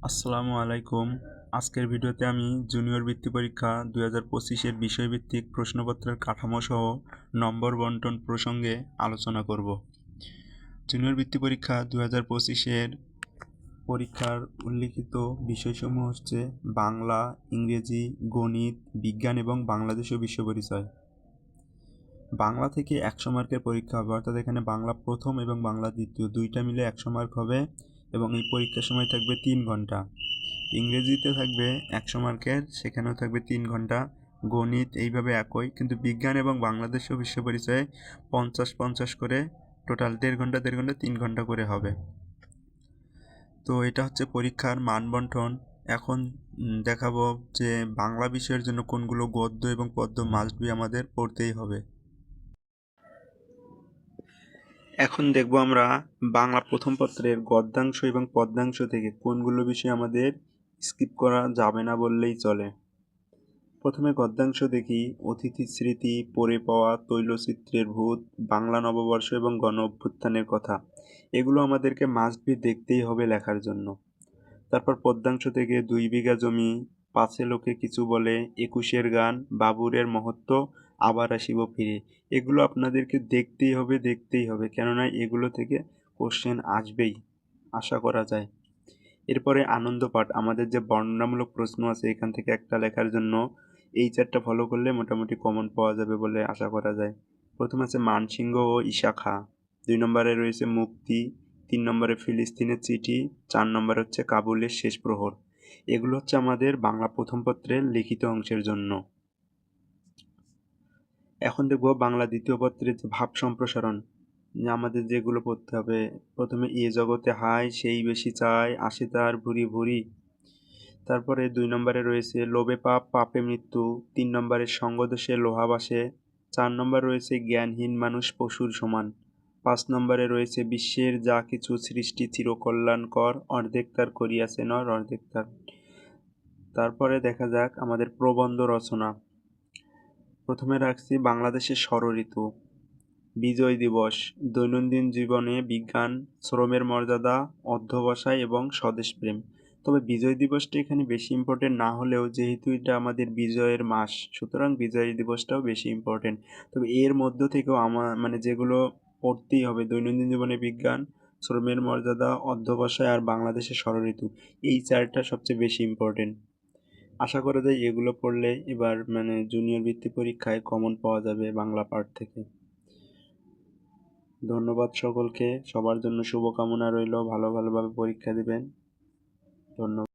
আসসালামু আলাইকুম। আজকের ভিডিওতে আমি জুনিয়র বৃত্তি পরীক্ষা 2025-এর বিষয়ভিত্তিক প্রশ্নপত্রের কাঠামো সহ নম্বর বন্টন প্রসঙ্গে আলোচনা করব। জুনিয়র বৃত্তি পরীক্ষা 2025-এর পরীক্ষার উল্লিখিত বিষয়সমূহ হচ্ছে বাংলা, ইংরেজি, গণিত, বিজ্ঞান এবং বাংলাদেশ ও বিশ্ব পরিচয়। বাংলা থেকে 100 মার্কের পরীক্ষা হবে, অর্থাৎ এখানে বাংলা প্রথম এবং বাংলা দ্বিতীয় দুইটা মিলে 100 মার্ক হবে এবং এই পরীক্ষার সময় থাকবে 3 ঘন্টা। ইংরেজিতে থাকবে 100 মার্কের, সেখানেও থাকবে 3 ঘন্টা। গণিত এইভাবে একই, কিন্তু বিজ্ঞান এবং বাংলাদেশ ও বিশ্ব পরিচয়ে 50-50 করে টোটাল 1.5 ঘন্টা 3 ঘন্টা করে হবে। তো এটা হচ্ছে পরীক্ষার মান বন্টন। এখন দেখাবো যে বাংলা বিষয়ের জন্য কোনগুলো গদ্য এবং পদ্য মাস্ট বি আমাদের পড়তেই হবে। এখন দেখব আমরা বাংলা প্রথম পত্রের গদ্যাংশ এবং পদ্যাংশ থেকে কোনগুলো বিষয় আমাদের স্কিপ করা যাবে না বললেই চলে। প্রথমে গদ্যাংশ দেখি। অতিথি স্মৃতি, পড়ে পাওয়া, তৈলচিত্রের ভূত, বাংলা নববর্ষ এবং গণ অভ্যুত্থানের কথা, এগুলো আমাদেরকে মাস্ট বি দেখতেই হবে লেখার জন্য। তারপর পদ্যাংশ থেকে 2 বিঘা জমি, পাছে লোকে কিছু বলে, 21-এর গান, বাবুরের মহত্ব, আবার আসিব ফিরে, এগুলো আপনাদেরকে দেখতেই হবে, কেননা এগুলো থেকে কোশ্চেন আসবেই, আশা করা যায়। এরপরে আনন্দ পাঠ, আমাদের যে বর্ণনামূলক প্রশ্ন আছে এখান থেকে একটা লেখার জন্য এই চারটা ফলো করলে মোটামুটি কমন পাওয়া যাবে বলে আশা করা যায়। প্রথম আছে মানসিংহ ও ঈশা খাঁ, 2 নম্বরে রয়েছে মুক্তি, 3 নম্বরে ফিলিস্তিনের চিঠি, 4 নম্বরে হচ্ছে কাবুলের শেষ প্রহর। এগুলো হচ্ছে আমাদের বাংলা প্রথম পত্রের লিখিত অংশের জন্য। এখন দেখব বাংলা দ্বিতীয় পত্রের যে ভাব সম্প্রসারণ, আমাদের যেগুলো পড়তে হবে। প্রথমে এ জগতে হায় সেই বেশি চায়, আসে তার ভুরি ভুরি। তারপরে 2 নম্বরে রয়েছে লোভে পাপ পাপে মৃত্যু, 3 নম্বরে সঙ্গদোষে লোহা বাসে, 4 নম্বর রয়েছে জ্ঞানহীন মানুষ পশুর সমান, 5 নম্বরে রয়েছে বিশ্বের যা কিছু সৃষ্টি চিরকল্যাণকর, অর্ধেক তার করিয়াছে নর অর্ধেক তার। তারপরে দেখা যাক আমাদের প্রবন্ধ রচনা। প্রথমে রাখছি বাংলাদেশের ষড়ঋতু, বিজয় দিবস, দৈনন্দিন জীবনে বিজ্ঞান, শ্রমের মর্যাদা, অধ্যবসায় এবং স্বদেশপ্রেম। তবে বিজয় দিবসটা এখানে বেশি ইম্পর্টেন্ট না হলেও যেহেতু এটা আমাদের বিজয়ের মাস, সুতরাং বিজয় দিবসটাও বেশি ইম্পর্টেন্ট। তবে এর মধ্য থেকেও আমার যেগুলো পড়তেই হবে, দৈনন্দিন জীবনে বিজ্ঞান, শ্রমের মর্যাদা, অধ্যবসায় আর বাংলাদেশের ষড়ঋতু, এই চারটা সবচেয়ে বেশি ইম্পর্টেন্ট। আশা করা যায় এগুলো পড়লে এবার জুনিয়র বৃত্তি পরীক্ষায় কমন পাওয়া যাবে বাংলা পার্ট থেকে। ধন্যবাদ সকলকে, সবার জন্য শুভকামনা রইল, ভালোভাবে পরীক্ষা দিবেন। ধন্যবাদ।